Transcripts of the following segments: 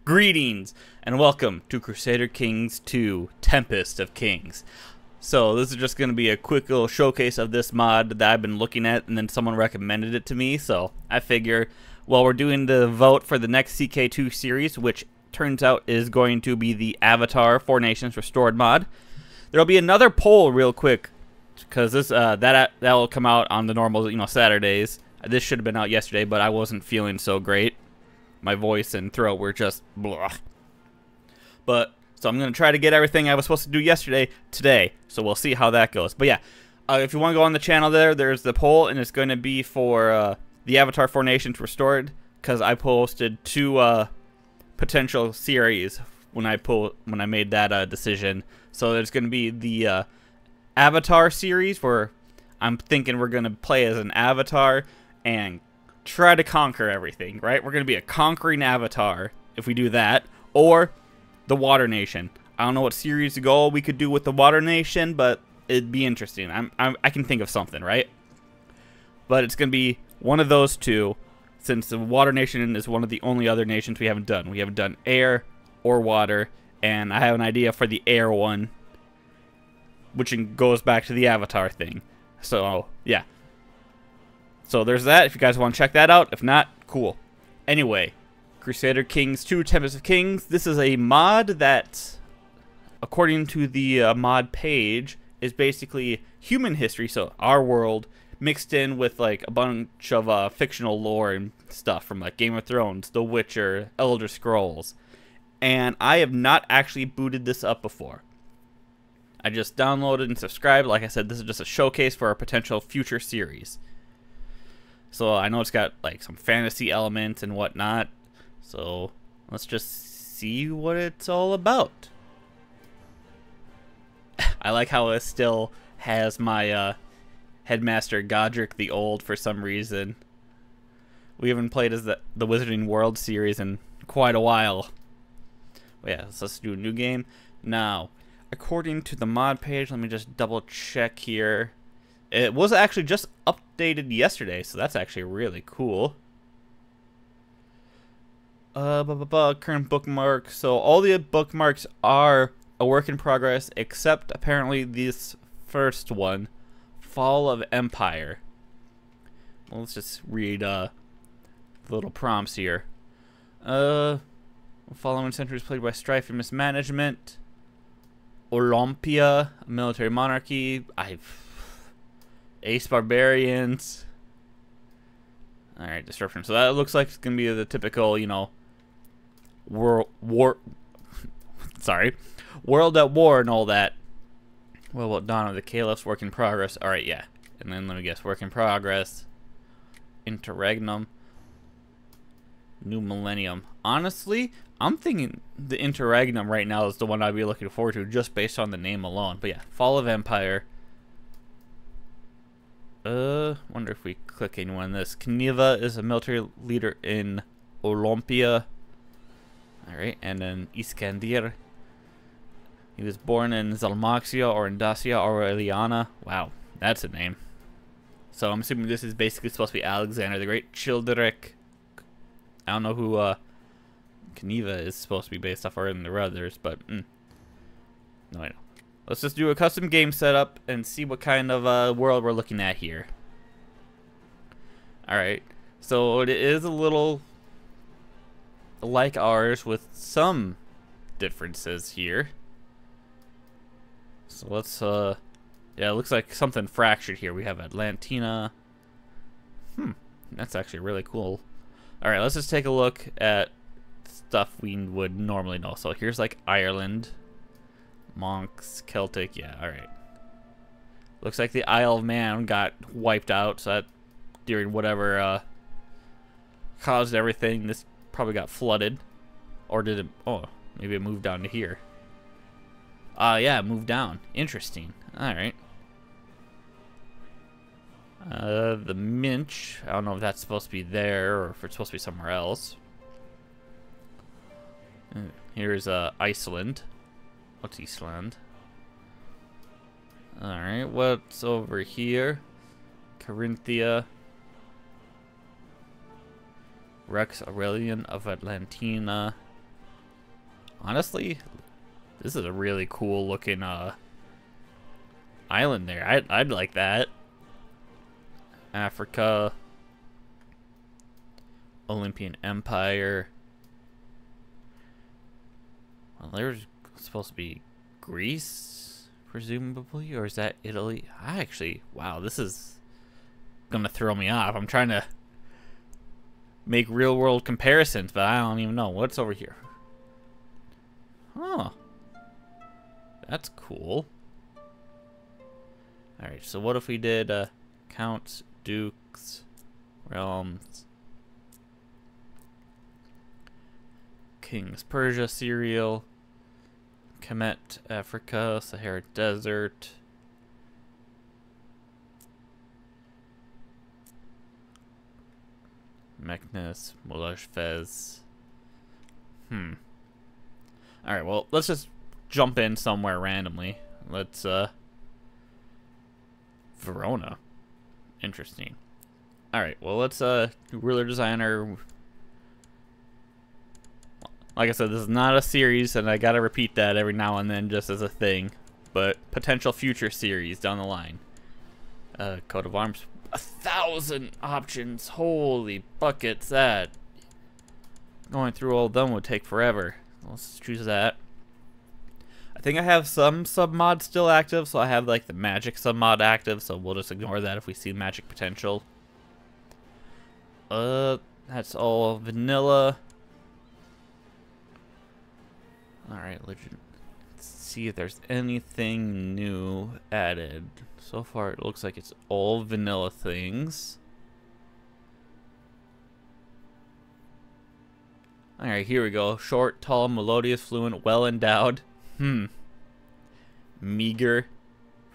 Greetings and welcome to Crusader Kings 2 Tempest of Kings. So this is just going to be a quick little showcase of this mod that I've been looking at, and then someone recommended it to me, so I figure while we're doing the vote for the next CK2 series, which turns out is going to be the Avatar 4 Nations Restored mod, there'll be another poll real quick, because this that'll come out on the normal Saturdays. This should have been out yesterday, but I wasn't feeling so great. My voice and throat were just blah. But so I'm gonna try to get everything I was supposed to do yesterday today. So we'll see how that goes. But yeah, if you want to go on the channel there's the poll, and it's going to be for the Avatar 4 Nations Restored, because I posted two potential series when I made that decision. So there's going to be the Avatar series where I'm thinking we're going to play as an avatar and try to conquer everything, right? We're going to be a conquering avatar if we do that, or the Water Nation. I don't know what series goal we could do with the Water Nation, but it'd be interesting. I can think of something, right? But it's going to be one of those two, since the Water Nation is one of the only other nations we haven't done. We haven't done air or water, and I have an idea for the air one, which goes back to the Avatar thing. So, yeah. So there's that, if you guys want to check that out. If not, cool. Anyway, Crusader Kings 2 Tempest of Kings. This is a mod that, according to the mod page, is basically human history, so our world, mixed in with like a bunch of fictional lore and stuff from like Game of Thrones, The Witcher, Elder Scrolls. And I have not actually booted this up before. I just downloaded and subscribed. Like I said, this is just a showcase for a potential future series. So I know it's got like some fantasy elements and whatnot. So let's just see what it's all about. I like how it still has my headmaster Godric the Old for some reason. We haven't played as the Wizarding World series in quite a while. But yeah, so let's do a new game. Now, according to the mod page, let me just double check here. It was actually just updated yesterday, so that's actually really cool. Current bookmark. So all the bookmarks are a work in progress, except apparently this first one, Fall of Empire. Well, let's just read the little prompts here. Following centuries plagued by strife and mismanagement. Olympia, a military monarchy. Ace Barbarians. Alright, disruption. So that looks like it's going to be the typical, world at war and all that. Well, what Dawn of the Caliphs, work in progress. Alright, yeah. And then let me guess, work in progress. Interregnum. New Millennium. Honestly, I'm thinking the Interregnum right now is the one I'd be looking forward to just based on the name alone. But yeah, Fall of Empire. Wonder if we click anyone on this. Kniva is a military leader in Olympia. Alright, and then Iskandir. He was born in Zalmaxia or in Dacia Aureliana. Wow, that's a name. So I'm assuming this is basically supposed to be Alexander the Great. Childeric. I don't know who Kniva is supposed to be based off, or in the others, but no, I know. Let's just do a custom game setup and see what kind of world we're looking at here. Alright, so it is a little like ours with some differences here. So let's, yeah, it looks like something fractured here. We have Atlantina. That's actually really cool. Alright, let's just take a look at stuff we would normally know. So here's like Ireland. Monks, Celtic, yeah, alright. Looks like the Isle of Man got wiped out, so that during whatever caused everything, this probably got flooded. Or did it, oh, maybe it moved down to here. Yeah, it moved down. Interesting. Alright. The Minch, I don't know if that's supposed to be there or if it's supposed to be somewhere else. Here's Iceland. What's Eastland? Alright, what's over here? Carinthia. Rex Aurelian of Atlantina. Honestly, this is a really cool looking island there. I'd like that. Africa, Olympian Empire. Well, there's supposed to be Greece, presumably, or is that Italy? Wow, this is gonna throw me off. I'm trying to make real world comparisons, but I don't even know what's over here. Huh. That's cool. Alright, so what if we did counts, dukes, realms, kings, Persia, Serial, Kemet, Africa, Sahara Desert, Meknes, Molash, Fez. Alright, well, let's just jump in somewhere randomly. Let's, Verona. Interesting. Alright, well, let's, ruler designer. Like I said, this is not a series, and I gotta repeat that every now and then just as a thing. But potential future series down the line. Coat of arms. 1,000 options. Holy buckets, that. Going through all of them would take forever. Let's choose that. I think I have some submods still active, so I have like the magic submod active, so we'll just ignore that if we see magic potential. That's all vanilla. Alright, let's see if there's anything new added. So far it looks like it's all vanilla things. Alright, here we go. Short, tall, melodious, fluent, well endowed. Meager,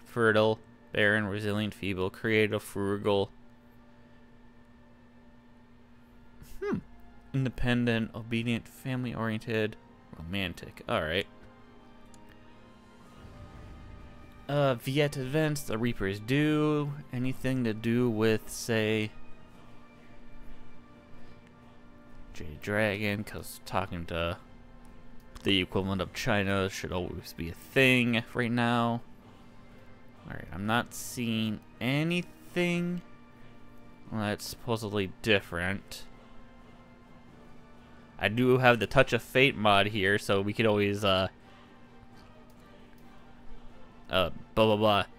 fertile, barren, resilient, feeble, creative, frugal. Independent, obedient, family oriented, romantic. Alright. Viet events, the Reapers do. Anything to do with, say, Jade Dragon, because talking to the equivalent of China should always be a thing right now. Alright, I'm not seeing anything that's supposedly different. I do have the Touch of Fate mod here, so we could always,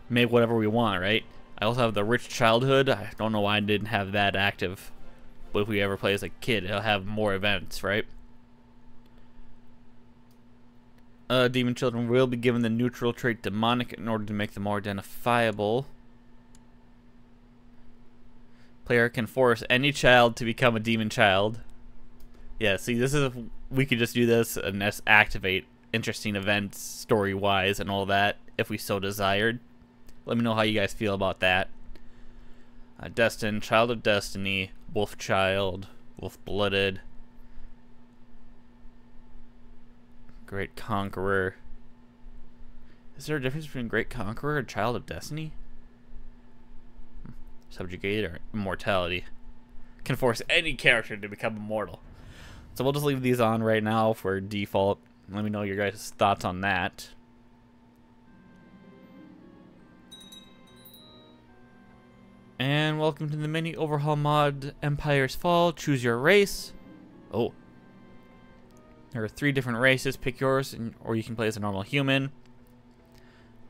make whatever we want, right? I also have the Rich Childhood. I don't know why I didn't have that active. But if we ever play as a kid, it'll have more events, right? Demon children will be given the neutral trait demonic in order to make them more identifiable. Player can force any child to become a demon child. Yeah, see, this is, we could just do this and just activate interesting events story-wise and all that if we so desired. Let me know how you guys feel about that. Destined, Child of Destiny, Wolf Child, Wolf Blooded, Great Conqueror. Is there a difference between Great Conqueror and Child of Destiny? Subjugate or Immortality. Can force any character to become immortal. So we'll just leave these on right now for default. Let me know your guys' thoughts on that. And welcome to the mini overhaul mod, Empire's Fall. Choose your race. Oh. There are 3 different races. Pick yours, or you can play as a normal human.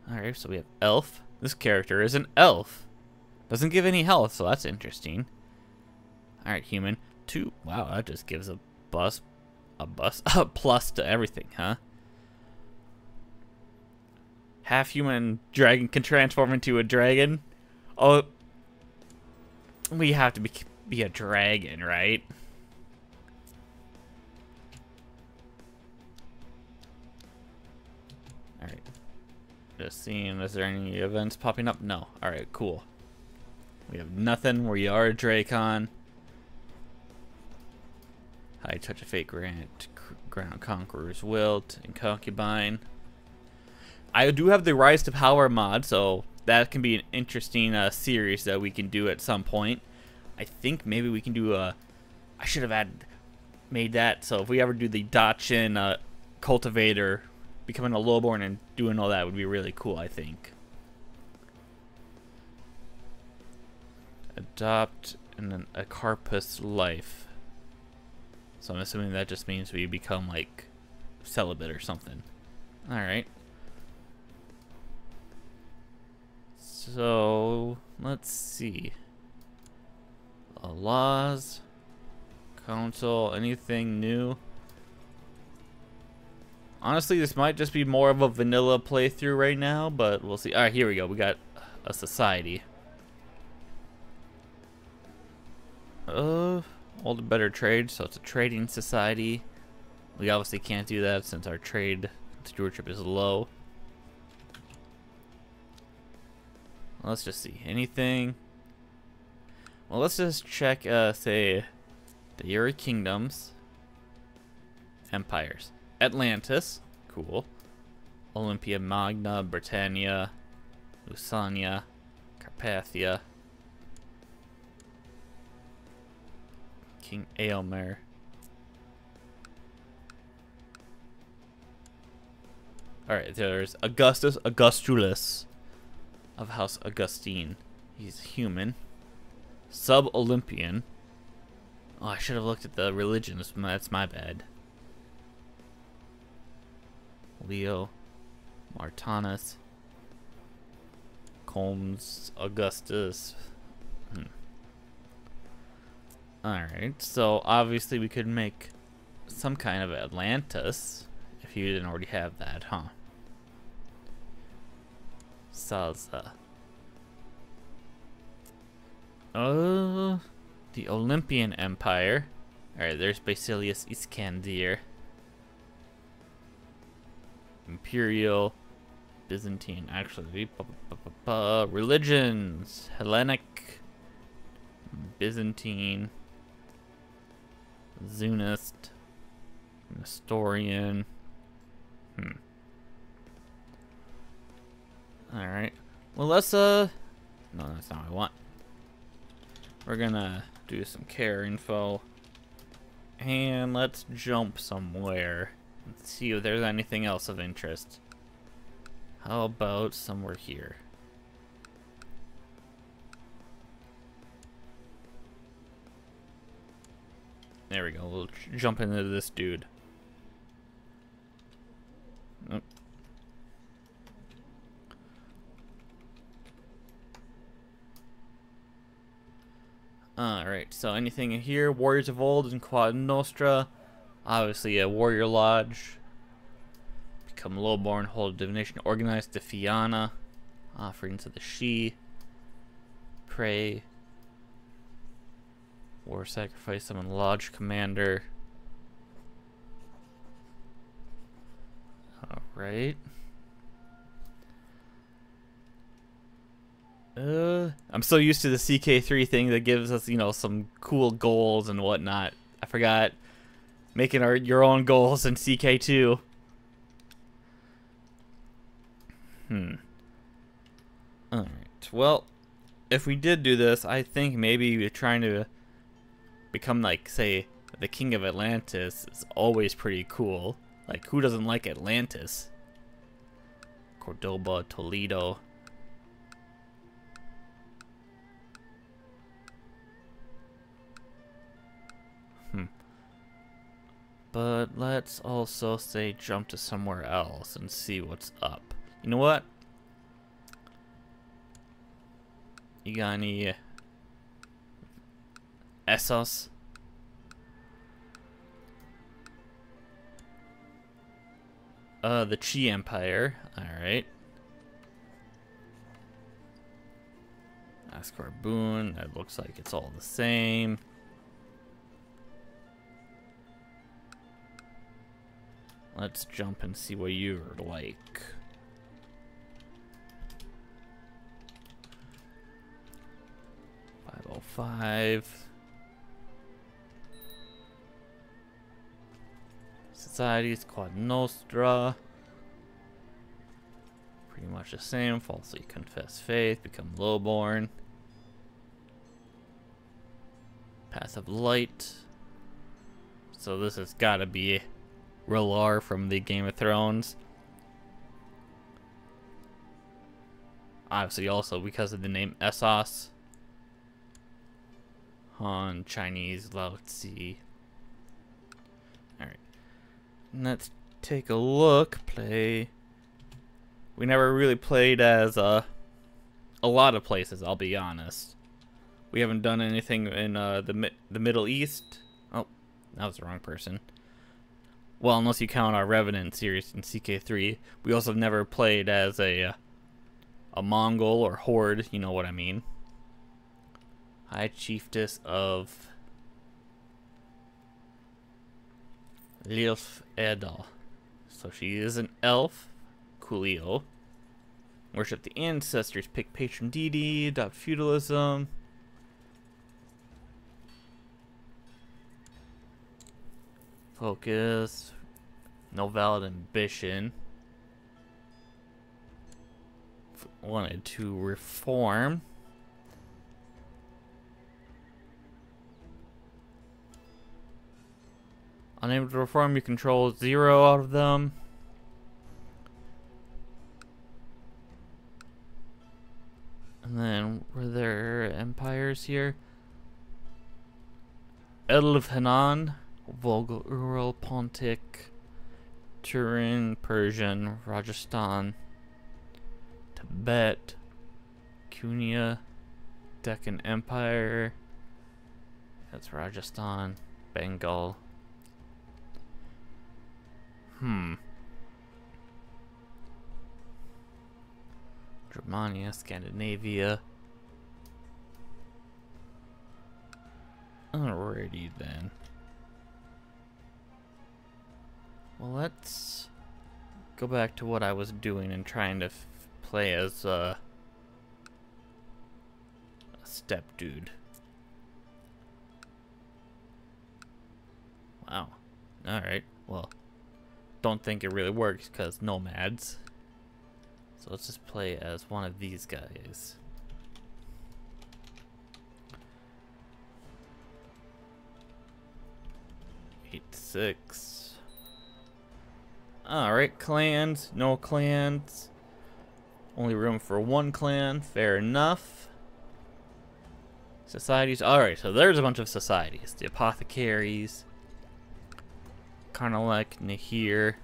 Alright, so we have Elf. This character is an elf. Doesn't give any health, so that's interesting. Alright, human. 2. Wow, that just gives a plus to everything, huh? Half human dragon can transform into a dragon. Oh, we have to be a dragon, right? Alright. Just seeing, is there any events popping up? No. Alright, cool. We have nothing. We are a Dracon. High Touch of Fate grant, Ground Conqueror's Wilt, and Concubine. I do have the Rise to Power mod, so that can be an interesting series that we can do at some point. I think maybe we can do a... I should have made that, so if we ever do the Dachin cultivator, becoming a lowborn and doing all that would be really cool, I think. Adopt a carpus life. So I'm assuming that just means we become like celibate or something. Alright. So let's see. Laws, council, anything new? Honestly, this might just be more of a vanilla playthrough right now, but we'll see. Alright, here we go. We got a society. All the better trade, so it's a trading society. We obviously can't do that since our trade stewardship is low. Let's just see. Anything? Well, let's just check, say, the Uri Kingdoms. Empires. Atlantis. Cool. Olympia Magna, Britannia, Lusania, Carpathia. King Aylmer. Alright, there's Augustulus of House Augustine. He's human. Sub-Olympian. Oh, I should have looked at the religions. That's my bad. Leo. Martanus. Combs. Augustus. Alright, so obviously we could make some kind of Atlantis if you didn't already have that, huh? Salsa. Oh, the Olympian Empire. Alright, there's Basilius Iskandir. Imperial, Byzantine, actually. Religions. Hellenic, Byzantine, Zunist, Nestorian. Alright. Well, let's, no, that's not what I want. We're gonna do some care info. And let's jump somewhere. Let's see if there's anything else of interest. How about somewhere here? There we go. We'll jump into this dude. Oh. Alright, so anything in here? Warriors of Old and Quad Nostra. Obviously a warrior lodge. Become lowborn, hold divination, organize Defiana. Offerings of the She. Pray. War sacrifice, summon lodge commander. Alright. I'm so used to the CK3 thing that gives us, you know, some cool goals and whatnot. I forgot making your own goals in CK2. Alright. Well, if we did do this, I think maybe we're trying to become, like, say, the King of Atlantis is always pretty cool. Like, who doesn't like Atlantis? Cordoba, Toledo. But let's also say jump to somewhere else and see what's up. You know what? You got any Essos? The Chi Empire. Alright. Ask for a boon. That looks like it's all the same. Let's jump and see what you're like. $505. Societies, Quad Nostra. Pretty much the same. Falsely confess faith. Become lowborn. Passive light. So this has got to be R'hllor from the Game of Thrones. Obviously, also because of the name Essos. Han, Chinese, Lao Tzu. Alright. Let's take a look. Play. We never really played as a lot of places, I'll be honest. We haven't done anything in the Middle East. Oh, that was the wrong person. Well, unless you count our Revenant series in CK3. We also never played as a Mongol or Horde, you know what I mean. High Chiefess of Lilf Edel. So she is an elf. Coolio. Worship the ancestors. Pick patron deity. Adopt feudalism. Focus. No valid ambition. Wanted to reform. Unable to reform, you control 0 out of them. And then, were there empires here? Edelhanan, Volga, Ural, Pontic, Turin, Persian, Rajasthan, Tibet, Kunia, Deccan Empire. That's Rajasthan, Bengal. Germania, Scandinavia. Alrighty then. Well, let's go back to what I was doing and trying to play as a step dude. Wow. Alright, well, don't think it really works because nomads. So let's just play as one of these guys. Eight, 6. Alright, clans. No clans. Only room for one clan. Fair enough. Societies. Alright, so there's a bunch of societies. The apothecaries. Karnalek, Nahir.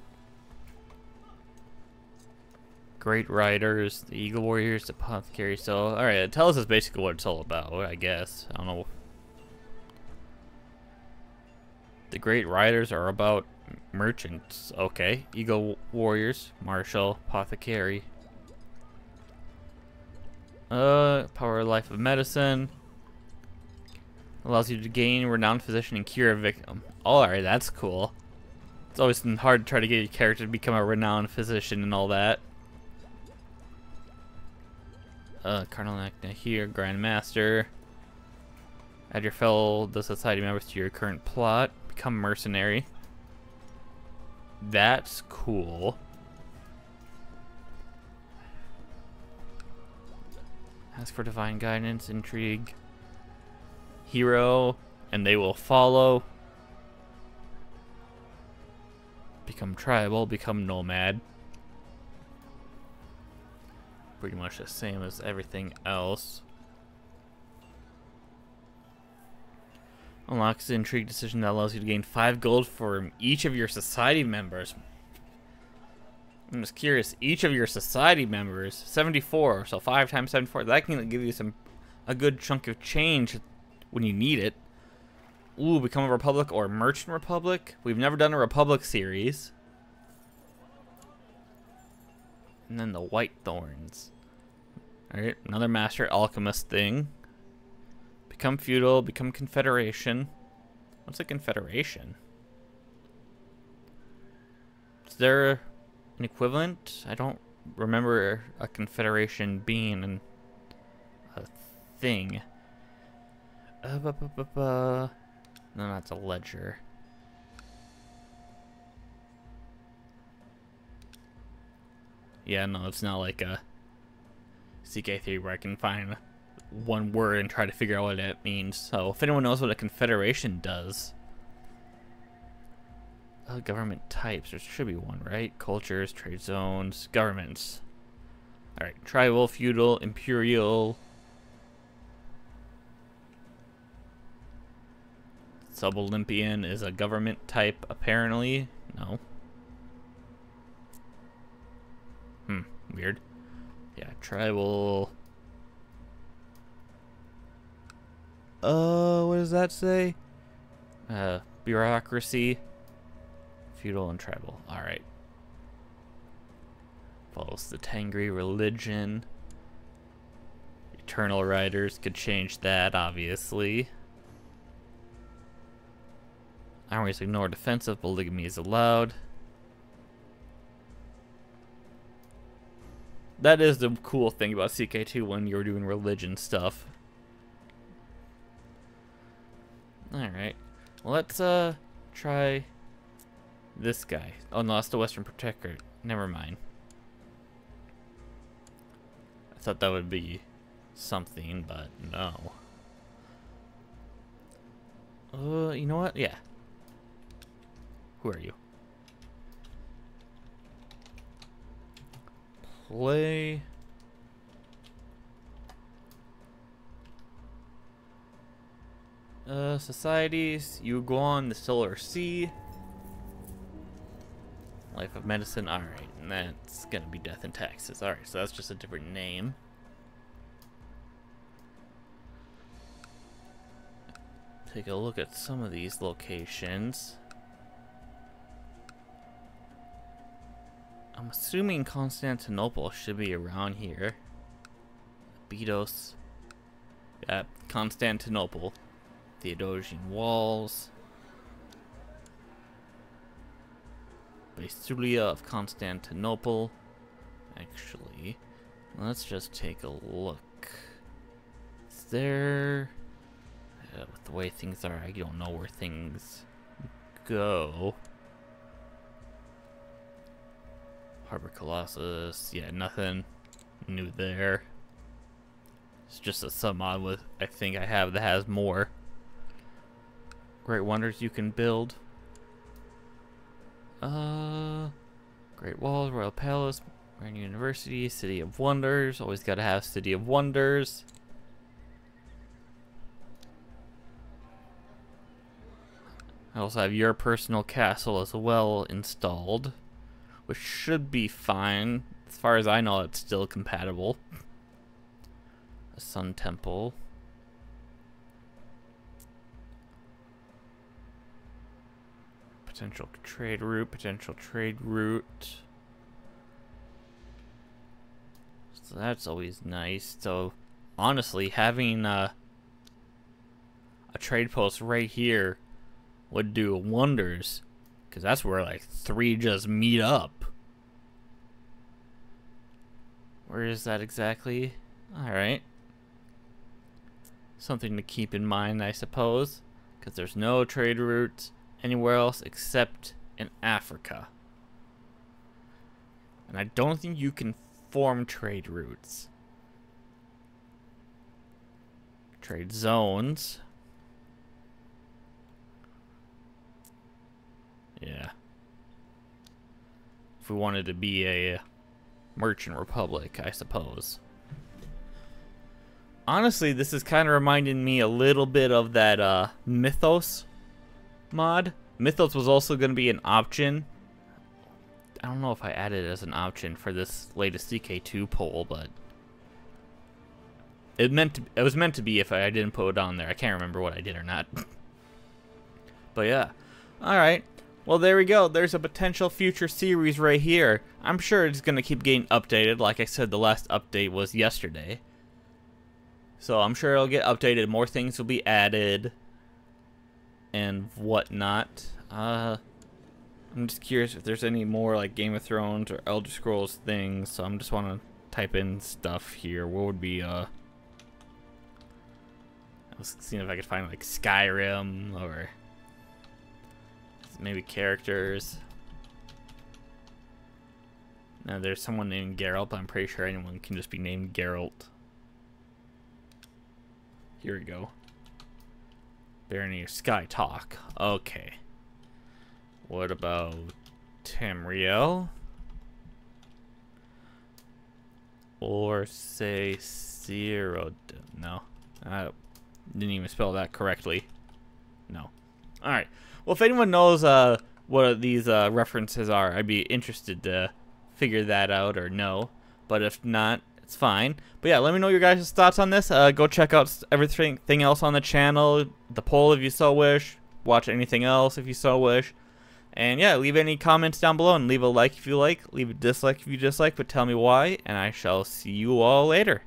Great Riders, the Eagle Warriors, the Apothecaries. So, alright, tell us basically what it's all about, I guess. I don't know. The Great Riders are about merchants. Okay. Eagle Warriors, Martial, Apothecary. Power of Life of Medicine. Allows you to gain renowned physician and cure a victim. Alright, that's cool. It's always been hard to try to get your character to become a renowned physician and all that. Karnal here, Grandmaster. Add your fellow society members to your current plot. Become mercenary. That's cool. Ask for divine guidance, intrigue. Hero, and they will follow. Become tribal, become nomad. Pretty much the same as everything else. Unlocks the intrigue decision that allows you to gain 5 gold from each of your society members. I'm just curious, each of your society members, 74, so 5 times 74, that can give you a good chunk of change when you need it. Ooh, become a republic or merchant republic. We've never done a republic series. And then the White Thorns. Alright, another master alchemist thing. Become feudal, become confederation. What's a confederation? Is there an equivalent? I don't remember a confederation being a thing. No, that's a ledger. Yeah, no, it's not like a CK3 where I can find one word and try to figure out what it means. So if anyone knows what a confederation does, Government types. There should be one, right? Cultures, trade zones, governments. Alright, tribal, feudal, imperial. Sub-Olympian is a government type, apparently. No. Weird. Yeah, tribal. What does that say? Bureaucracy. Feudal and tribal. Alright. Follows the Tangri religion. Eternal Riders could change that, obviously. Armies ignore defensive. Polygamy is allowed. That is the cool thing about CK2 when you're doing religion stuff. Alright. Well, let's try this guy. Oh no, that's the Western Protectorate. Never mind. I thought that would be something, but no. You know what? Yeah. Who are you? Play. Societies. You go on the Solar Sea. Life of Medicine. Alright, and that's gonna be Death and Taxes. Alright, so that's just a different name. Take a look at some of these locations. I'm assuming Constantinople should be around here. Abydos. Yeah, Constantinople. Theodosian Walls. Basilia of Constantinople. Actually, let's just take a look. Is there... with the way things are, I don't know where things go. Harbor Colossus, yeah, nothing new there. It's just a sub-mod with, I think I have that has more. Great wonders you can build. Great Walls, Royal Palace, Grand University, City of Wonders. Always gotta have City of Wonders. I also have your personal castle as well installed, which should be fine. As far as I know, it's still compatible. A Sun Temple. Potential trade route, potential trade route. So that's always nice. So honestly, having a trade post right here would do wonders, because that's where like 3 just meet up. Where is that exactly? Alright. Something to keep in mind, I suppose, because there's no trade routes anywhere else except in Africa. And I don't think you can form trade routes. Trade zones. Yeah. If we wanted to be a merchant republic, I suppose. Honestly, this is kind of reminding me a little bit of that Mythos mod. Mythos was also going to be an option. I don't know if I added it as an option for this latest CK2 poll, but it was meant to be if I didn't put it on there. I can't remember what I did or not. But yeah. Alright. Well, there we go. There's a potential future series right here. I'm sure it's going to keep getting updated. Like I said, the last update was yesterday. So I'm sure it'll get updated. More things will be added and whatnot. I'm just curious if there's any more like Game of Thrones or Elder Scrolls things. So I'm just want to type in stuff here. What would be I was seeing if I could find like Skyrim or maybe characters. Now there's someone named Geralt, but I'm pretty sure anyone can just be named Geralt. Here we go. Barony of Sky Talk. Okay. What about Tamriel? Or say Cyrodiil? No, I didn't even spell that correctly. No. All right. Well, if anyone knows what these references are, I'd be interested to figure that out or know. But if not, it's fine. But yeah, let me know your guys' thoughts on this. Go check out everything else on the channel, the poll if you so wish, watch anything else if you so wish. And yeah, leave any comments down below and leave a like if you like, leave a dislike if you dislike, but tell me why, and I shall see you all later.